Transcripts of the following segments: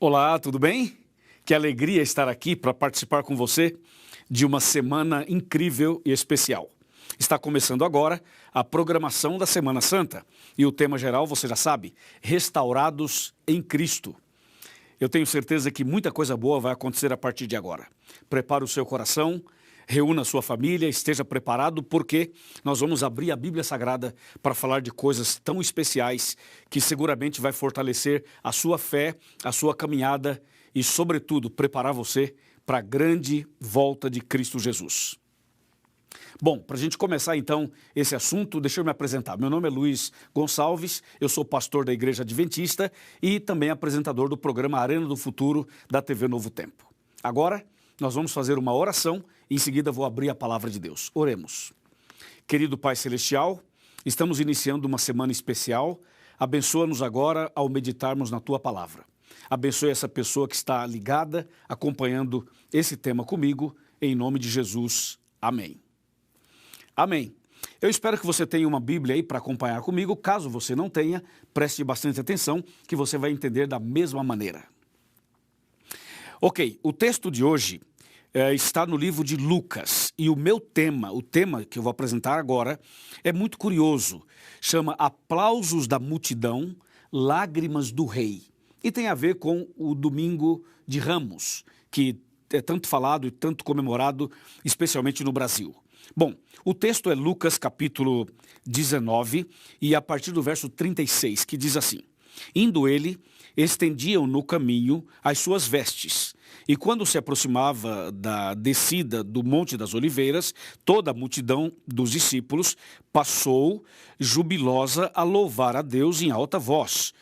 Olá, tudo bem? Que alegria estar aqui para participar com você de uma semana incrível e especial. Está começando agora a programação da Semana Santa e o tema geral, você já sabe, restaurados em Cristo. Eu tenho certeza que muita coisa boa vai acontecer a partir de agora. Prepare o seu coração, reúna a sua família, esteja preparado, porque nós vamos abrir a Bíblia Sagrada para falar de coisas tão especiais que seguramente vai fortalecer a sua fé, a sua caminhada e, sobretudo, preparar você para a grande volta de Cristo Jesus. Bom, para a gente começar então esse assunto, deixa eu me apresentar. Meu nome é Luiz Gonçalves, eu sou pastor da Igreja Adventista e também apresentador do programa Arena do Futuro da TV Novo Tempo. Agora, nós vamos fazer uma oração e em seguida vou abrir a palavra de Deus. Oremos. Querido Pai Celestial, estamos iniciando uma semana especial. Abençoa-nos agora ao meditarmos na Tua palavra. Abençoe essa pessoa que está ligada, acompanhando esse tema comigo, em nome de Jesus. Amém. Amém. Eu espero que você tenha uma Bíblia aí para acompanhar comigo. Caso você não tenha, preste bastante atenção que você vai entender da mesma maneira. Ok, o texto de hoje está no livro de Lucas e o tema que eu vou apresentar agora é muito curioso. Chama Aplausos da Multidão, Lágrimas do Rei. E tem a ver com o Domingo de Ramos, que é tanto falado e tanto comemorado, especialmente no Brasil. Bom, o texto é Lucas capítulo 19 e a partir do verso 36, que diz assim: Indo ele, estendiam no caminho as suas vestes, e quando se aproximava da descida do Monte das Oliveiras, toda a multidão dos discípulos passou jubilosa a louvar a Deus em alta voz,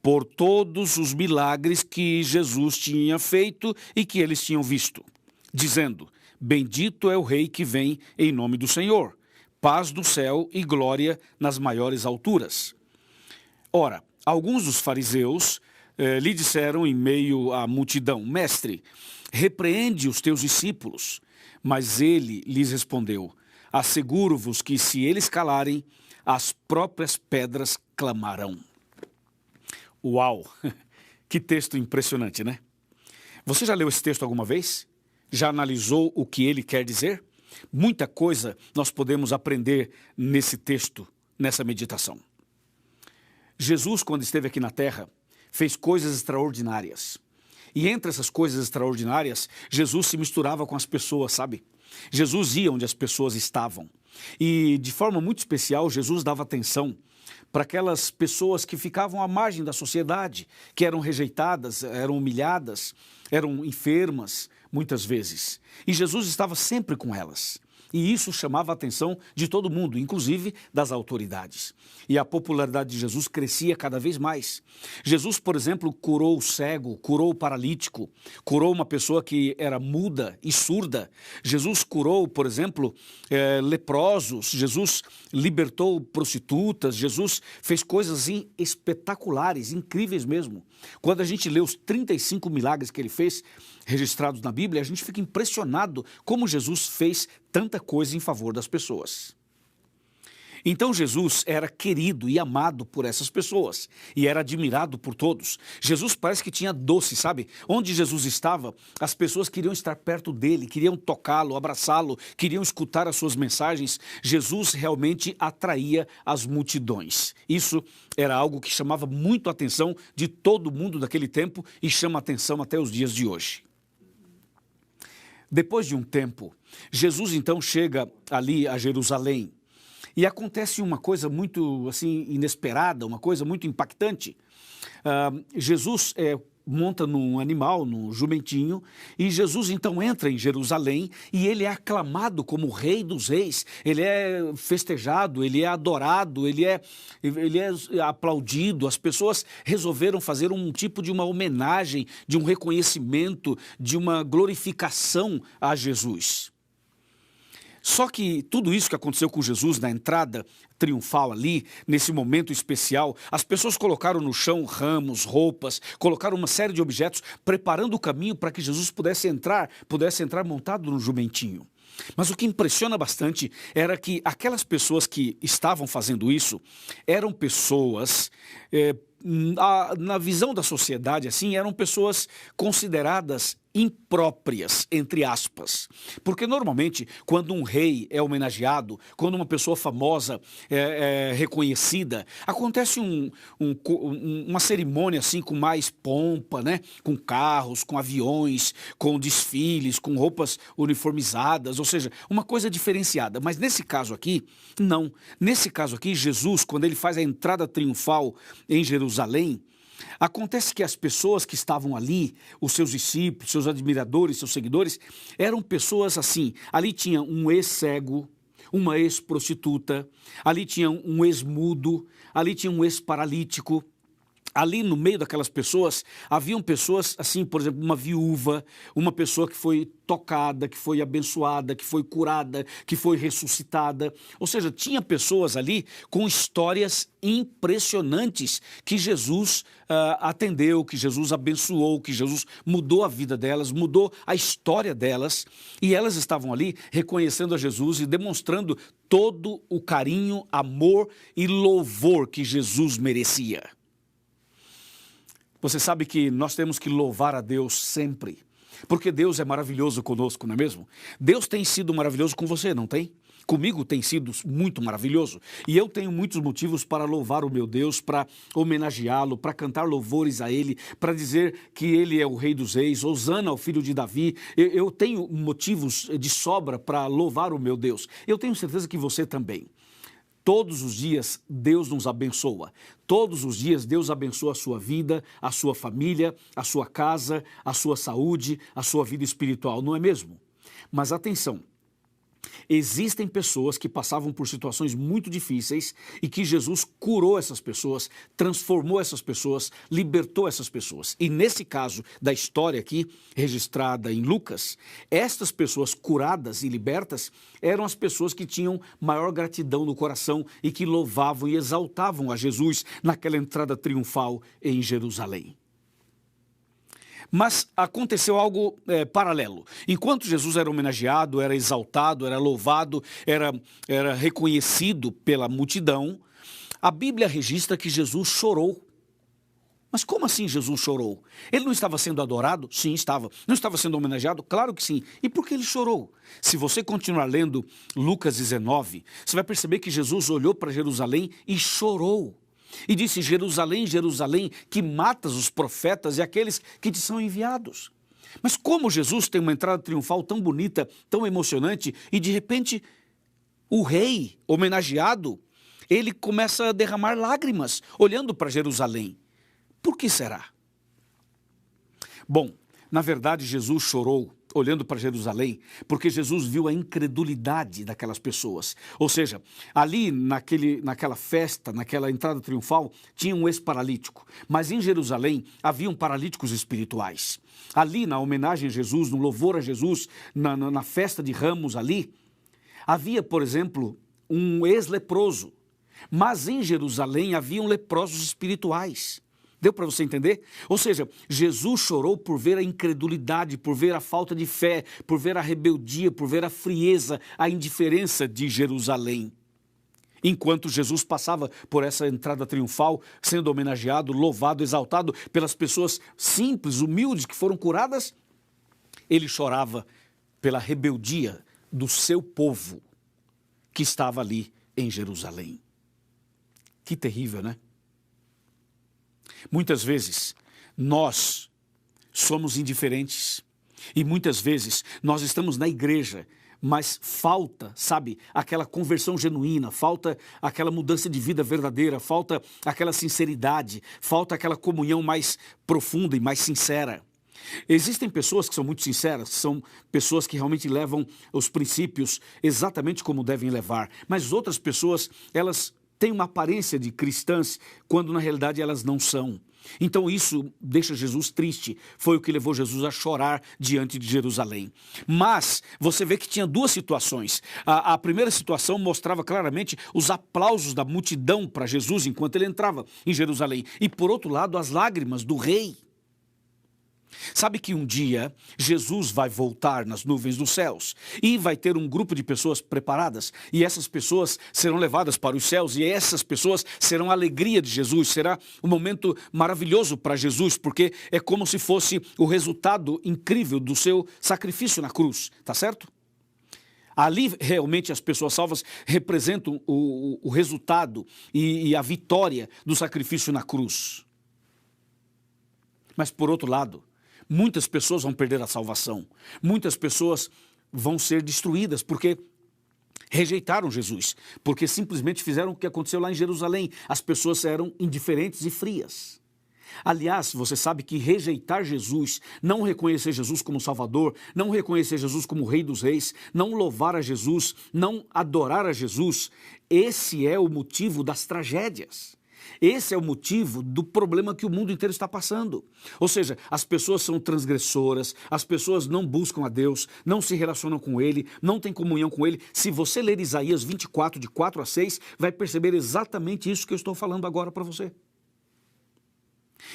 por todos os milagres que Jesus tinha feito e que eles tinham visto, dizendo: Bendito é o Rei que vem em nome do Senhor, paz do céu e glória nas maiores alturas. Ora, alguns dos fariseus lhe disseram em meio à multidão: Mestre, repreende os teus discípulos. Mas ele lhes respondeu: Asseguro-vos que se eles calarem, as próprias pedras clamarão. Uau! Que texto impressionante, né? Você já leu esse texto alguma vez? Já analisou o que ele quer dizer? Muita coisa nós podemos aprender nesse texto, nessa meditação. Jesus, quando esteve aqui na Terra, fez coisas extraordinárias. E entre essas coisas extraordinárias, Jesus se misturava com as pessoas, sabe? Jesus ia onde as pessoas estavam. E, de forma muito especial, Jesus dava atenção para aquelas pessoas que ficavam à margem da sociedade, que eram rejeitadas, eram humilhadas, eram enfermas, muitas vezes. E Jesus estava sempre com elas. E isso chamava a atenção de todo mundo, inclusive das autoridades. E a popularidade de Jesus crescia cada vez mais. Jesus, por exemplo, curou o cego, curou o paralítico, curou uma pessoa que era muda e surda. Jesus curou, por exemplo, leprosos. Jesus libertou prostitutas. Jesus fez coisas assim, espetaculares, incríveis mesmo. Quando a gente lê os 35 milagres que ele fez, registrados na Bíblia, a gente fica impressionado como Jesus fez tanta coisa em favor das pessoas. Então Jesus era querido e amado por essas pessoas e era admirado por todos. Jesus parece que tinha doce, sabe? Onde Jesus estava, as pessoas queriam estar perto dele, queriam tocá-lo, abraçá-lo, queriam escutar as suas mensagens. Jesus realmente atraía as multidões. Isso era algo que chamava muito a atenção de todo mundo daquele tempo e chama a atenção até os dias de hoje. Depois de um tempo, Jesus então chega ali a Jerusalém e acontece uma coisa muito assim inesperada, uma coisa muito impactante. Jesus monta num animal, num jumentinho, e Jesus então entra em Jerusalém e ele é aclamado como o Rei dos Reis, ele é festejado, ele é adorado, ele é aplaudido. As pessoas resolveram fazer um tipo de uma homenagem, de um reconhecimento, de uma glorificação a Jesus. Só que tudo isso que aconteceu com Jesus na entrada triunfal ali, nesse momento especial, as pessoas colocaram no chão ramos, roupas, colocaram uma série de objetos, preparando o caminho para que Jesus pudesse entrar montado no jumentinho. Mas o que impressiona bastante era que aquelas pessoas que estavam fazendo isso eram pessoas na visão da sociedade, assim, eram pessoas consideradas impróprias, entre aspas. Porque normalmente, quando um rei é homenageado, quando uma pessoa famosa é reconhecida, acontece uma cerimônia assim com mais pompa, né? Com carros, com aviões, com desfiles, com roupas uniformizadas, ou seja, uma coisa diferenciada. Mas nesse caso aqui, não. Nesse caso aqui, Jesus, quando ele faz a entrada triunfal em Jerusalém, acontece que as pessoas que estavam ali, os seus discípulos, seus admiradores, seus seguidores, eram pessoas assim. Ali tinha um ex-cego, uma ex-prostituta, ali tinha um ex-mudo, ali tinha um ex-paralítico. Ali no meio daquelas pessoas, haviam pessoas assim, por exemplo, uma viúva, uma pessoa que foi tocada, que foi abençoada, que foi curada, que foi ressuscitada. Ou seja, tinha pessoas ali com histórias impressionantes que Jesus atendeu, que Jesus abençoou, que Jesus mudou a vida delas, mudou a história delas. E elas estavam ali reconhecendo a Jesus e demonstrando todo o carinho, amor e louvor que Jesus merecia. Você sabe que nós temos que louvar a Deus sempre, porque Deus é maravilhoso conosco, não é mesmo? Deus tem sido maravilhoso com você, não tem? Comigo tem sido muito maravilhoso. E eu tenho muitos motivos para louvar o meu Deus, para homenageá-lo, para cantar louvores a Ele, para dizer que Ele é o Rei dos Reis, Hosana ao Filho de Davi. Eu tenho motivos de sobra para louvar o meu Deus. Eu tenho certeza que você também. Todos os dias Deus nos abençoa. Todos os dias Deus abençoa a sua vida, a sua família, a sua casa, a sua saúde, a sua vida espiritual, não é mesmo? Mas atenção, existem pessoas que passavam por situações muito difíceis e que Jesus curou essas pessoas, transformou essas pessoas, libertou essas pessoas. E nesse caso da história aqui, registrada em Lucas, estas pessoas curadas e libertas eram as pessoas que tinham maior gratidão no coração e que louvavam e exaltavam a Jesus naquela entrada triunfal em Jerusalém. Mas aconteceu algo paralelo. Enquanto Jesus era homenageado, era exaltado, era louvado, era reconhecido pela multidão, a Bíblia registra que Jesus chorou. Mas como assim Jesus chorou? Ele não estava sendo adorado? Sim, estava. Não estava sendo homenageado? Claro que sim. E por que ele chorou? Se você continuar lendo Lucas 19, você vai perceber que Jesus olhou para Jerusalém e chorou. E disse: Jerusalém, Jerusalém, que matas os profetas e aqueles que te são enviados. Mas como Jesus tem uma entrada triunfal tão bonita, tão emocionante, e de repente o rei homenageado, ele começa a derramar lágrimas, olhando para Jerusalém. Por que será? Bom, na verdade Jesus chorou olhando para Jerusalém, porque Jesus viu a incredulidade daquelas pessoas. Ou seja, ali naquela festa, naquela entrada triunfal, tinha um ex-paralítico. Mas em Jerusalém haviam paralíticos espirituais. Ali na homenagem a Jesus, no louvor a Jesus, na festa de Ramos ali, havia, por exemplo, um ex-leproso. Mas em Jerusalém haviam leprosos espirituais. Deu para você entender? Ou seja, Jesus chorou por ver a incredulidade, por ver a falta de fé, por ver a rebeldia, por ver a frieza, a indiferença de Jerusalém. Enquanto Jesus passava por essa entrada triunfal, sendo homenageado, louvado, exaltado pelas pessoas simples, humildes, que foram curadas, ele chorava pela rebeldia do seu povo que estava ali em Jerusalém. Que terrível, né? Muitas vezes nós somos indiferentes e muitas vezes nós estamos na igreja, mas falta, sabe, aquela conversão genuína, falta aquela mudança de vida verdadeira, falta aquela sinceridade, falta aquela comunhão mais profunda e mais sincera. Existem pessoas que são muito sinceras, são pessoas que realmente levam os princípios exatamente como devem levar, mas outras pessoas, elas têm uma aparência de cristãs, quando na realidade elas não são. Então isso deixa Jesus triste, foi o que levou Jesus a chorar diante de Jerusalém. Mas você vê que tinha duas situações. A primeira situação mostrava claramente os aplausos da multidão para Jesus enquanto ele entrava em Jerusalém. E por outro lado, as lágrimas do rei. Sabe que um dia Jesus vai voltar nas nuvens dos céus e vai ter um grupo de pessoas preparadas e essas pessoas serão levadas para os céus e essas pessoas serão a alegria de Jesus, será um momento maravilhoso para Jesus, porque é como se fosse o resultado incrível do seu sacrifício na cruz, tá certo? Ali realmente as pessoas salvas representam o resultado e a vitória do sacrifício na cruz. Mas por outro lado, muitas pessoas vão perder a salvação. Muitas pessoas vão ser destruídas porque rejeitaram Jesus. Porque simplesmente fizeram o que aconteceu lá em Jerusalém. As pessoas eram indiferentes e frias. Aliás, você sabe que rejeitar Jesus, não reconhecer Jesus como Salvador, não reconhecer Jesus como Rei dos Reis, não louvar a Jesus, não adorar a Jesus, esse é o motivo das tragédias. Esse é o motivo do problema que o mundo inteiro está passando. Ou seja, as pessoas são transgressoras, as pessoas não buscam a Deus, não se relacionam com Ele, não têm comunhão com Ele. Se você ler Isaías 24, de 4 a 6, vai perceber exatamente isso que eu estou falando agora para você.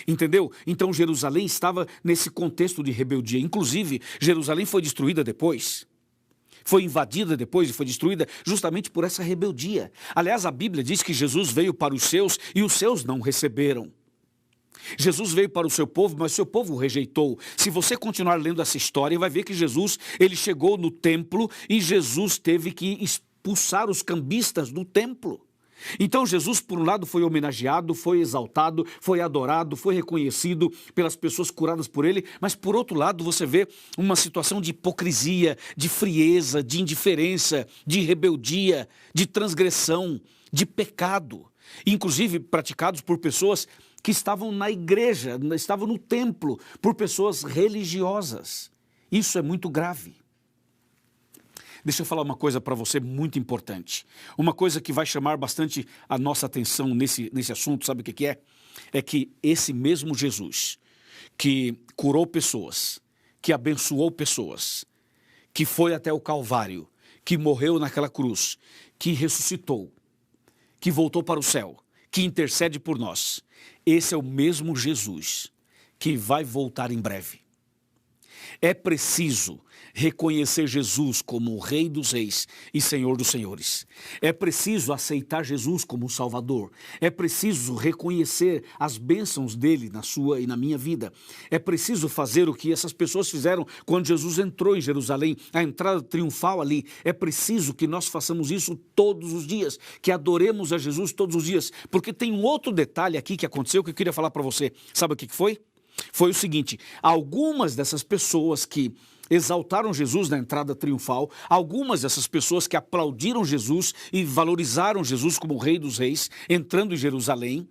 Entendeu? Então Jerusalém estava nesse contexto de rebeldia. Inclusive, Jerusalém foi destruída depois. Foi invadida depois e foi destruída justamente por essa rebeldia. Aliás, a Bíblia diz que Jesus veio para os seus e os seus não receberam. Jesus veio para o seu povo, mas o seu povo o rejeitou. Se você continuar lendo essa história, vai ver que Jesus, ele chegou no templo e Jesus teve que expulsar os cambistas do templo. Então Jesus, por um lado, foi homenageado, foi exaltado, foi adorado, foi reconhecido pelas pessoas curadas por ele, mas por outro lado você vê uma situação de hipocrisia, de frieza, de indiferença, de rebeldia, de transgressão, de pecado, inclusive praticados por pessoas que estavam na igreja, estavam no templo, por pessoas religiosas. Isso é muito grave. Deixa eu falar uma coisa para você muito importante. Uma coisa que vai chamar bastante a nossa atenção nesse assunto, sabe o que é? É que esse mesmo Jesus, que curou pessoas, que abençoou pessoas, que foi até o Calvário, que morreu naquela cruz, que ressuscitou, que voltou para o céu, que intercede por nós. Esse é o mesmo Jesus que vai voltar em breve. É preciso reconhecer Jesus como o Rei dos Reis e Senhor dos Senhores. É preciso aceitar Jesus como Salvador. É preciso reconhecer as bênçãos dele na sua e na minha vida. É preciso fazer o que essas pessoas fizeram quando Jesus entrou em Jerusalém, a entrada triunfal ali. É preciso que nós façamos isso todos os dias, que adoremos a Jesus todos os dias. Porque tem um outro detalhe aqui que aconteceu que eu queria falar para você. Sabe o que foi? Foi o seguinte: algumas dessas pessoas que exaltaram Jesus na entrada triunfal, algumas dessas pessoas que aplaudiram Jesus e valorizaram Jesus como o Rei dos Reis, entrando em Jerusalém,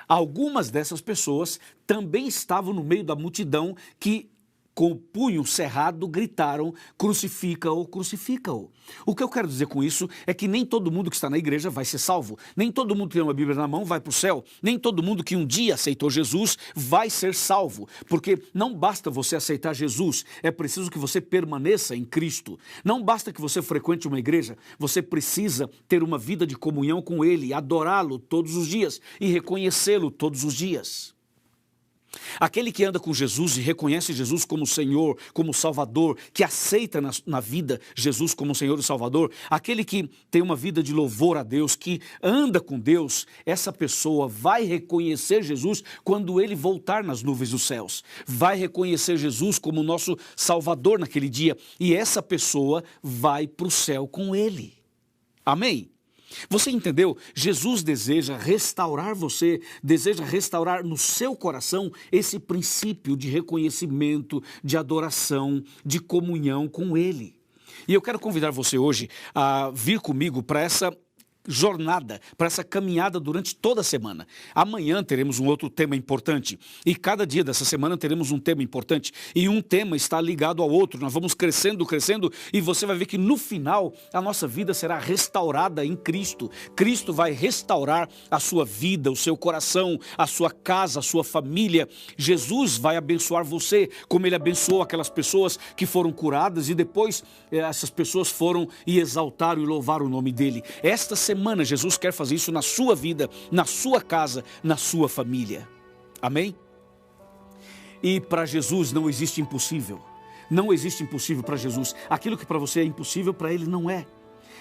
algumas dessas pessoas também estavam no meio da multidão que, com o punho cerrado, gritaram: crucifica-o, crucifica-o. O que eu quero dizer com isso é que nem todo mundo que está na igreja vai ser salvo, nem todo mundo que tem uma Bíblia na mão vai para o céu, nem todo mundo que um dia aceitou Jesus vai ser salvo, porque não basta você aceitar Jesus, é preciso que você permaneça em Cristo. Não basta que você frequente uma igreja, você precisa ter uma vida de comunhão com Ele, adorá-lo todos os dias e reconhecê-lo todos os dias. Aquele que anda com Jesus e reconhece Jesus como Senhor, como Salvador, que aceita na vida Jesus como Senhor e Salvador, aquele que tem uma vida de louvor a Deus, que anda com Deus, essa pessoa vai reconhecer Jesus quando ele voltar nas nuvens dos céus. Vai reconhecer Jesus como nosso Salvador naquele dia e essa pessoa vai para o céu com ele. Amém? Você entendeu? Jesus deseja restaurar você, deseja restaurar no seu coração esse princípio de reconhecimento, de adoração, de comunhão com Ele. E eu quero convidar você hoje a vir comigo para essa jornada, para essa caminhada durante toda a semana. Amanhã teremos um outro tema importante e cada dia dessa semana teremos um tema importante e um tema está ligado ao outro. Nós vamos crescendo e você vai ver que no final a nossa vida será restaurada em Cristo. Cristo vai restaurar a sua vida, o seu coração, a sua casa, a sua família. Jesus vai abençoar você como Ele abençoou aquelas pessoas que foram curadas e depois essas pessoas foram e exaltaram e louvaram o nome dEle. Esta semana Jesus quer fazer isso na sua vida, na sua casa, na sua família. Amém? E para Jesus não existe impossível. Não existe impossível para Jesus. Aquilo que para você é impossível, para Ele não é.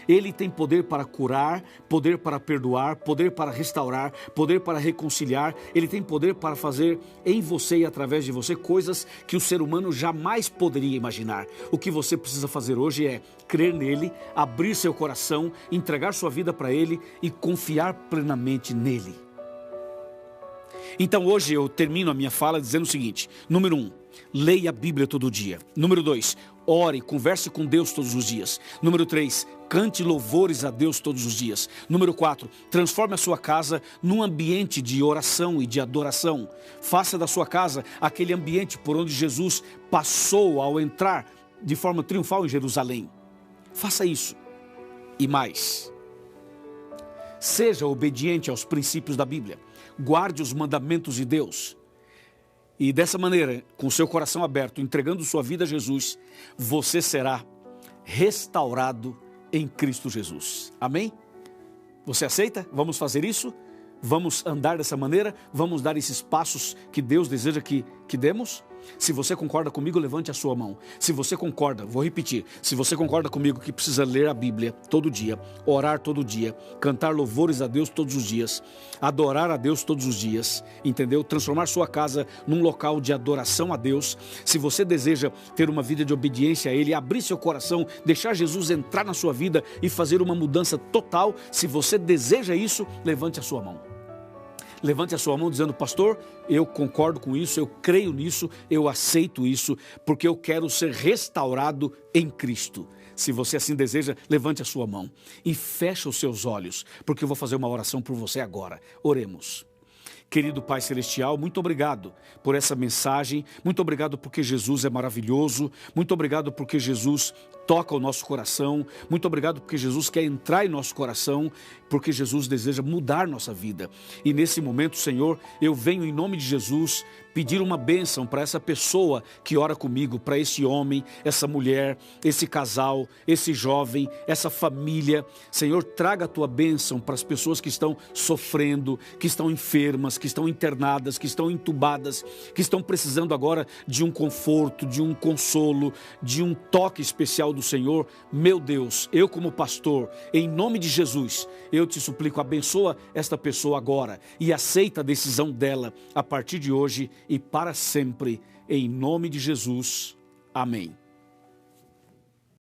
Ele tem poder para curar, poder para perdoar, poder para restaurar, poder para reconciliar. Ele tem poder para fazer em você e através de você coisas que o ser humano jamais poderia imaginar. O que você precisa fazer hoje é crer nele, abrir seu coração, entregar sua vida para Ele e confiar plenamente nele. Então hoje eu termino a minha fala dizendo o seguinte: número 1, leia a Bíblia todo dia. Número 2, ore, converse com Deus todos os dias. Número 3, cante louvores a Deus todos os dias. Número 4, transforme a sua casa num ambiente de oração e de adoração. Faça da sua casa aquele ambiente por onde Jesus passou ao entrar de forma triunfal em Jerusalém. Faça isso. E mais, seja obediente aos princípios da Bíblia. Guarde os mandamentos de Deus. E dessa maneira, com seu coração aberto, entregando sua vida a Jesus, você será restaurado em Cristo Jesus. Amém? Você aceita? Vamos fazer isso? Vamos andar dessa maneira? Vamos dar esses passos que Deus deseja que demos? Se você concorda comigo, levante a sua mão. Se você concorda, vou repetir, se você concorda comigo que precisa ler a Bíblia todo dia, orar todo dia, cantar louvores a Deus todos os dias, adorar a Deus todos os dias, entendeu? Transformar sua casa num local de adoração a Deus. Se você deseja ter uma vida de obediência a Ele, abrir seu coração, deixar Jesus entrar na sua vida e fazer uma mudança total, se você deseja isso, levante a sua mão. Levante a sua mão dizendo: pastor, eu concordo com isso, eu creio nisso, eu aceito isso, porque eu quero ser restaurado em Cristo. Se você assim deseja, levante a sua mão e feche os seus olhos, porque eu vou fazer uma oração por você agora. Oremos. Querido Pai Celestial, muito obrigado por essa mensagem, muito obrigado porque Jesus é maravilhoso, muito obrigado porque Jesus toca o nosso coração, muito obrigado porque Jesus quer entrar em nosso coração, porque Jesus deseja mudar nossa vida. E nesse momento, Senhor, eu venho em nome de Jesus pedir uma bênção para essa pessoa que ora comigo, para esse homem, essa mulher, esse casal, esse jovem, essa família. Senhor, traga a tua bênção para as pessoas que estão sofrendo, que estão enfermas, que estão internadas, que estão entubadas, que estão precisando agora de um conforto, de um consolo, de um toque especial do Senhor. Meu Deus, eu como pastor, em nome de Jesus, eu te suplico, abençoa esta pessoa agora e aceita a decisão dela a partir de hoje e para sempre, em nome de Jesus. Amém.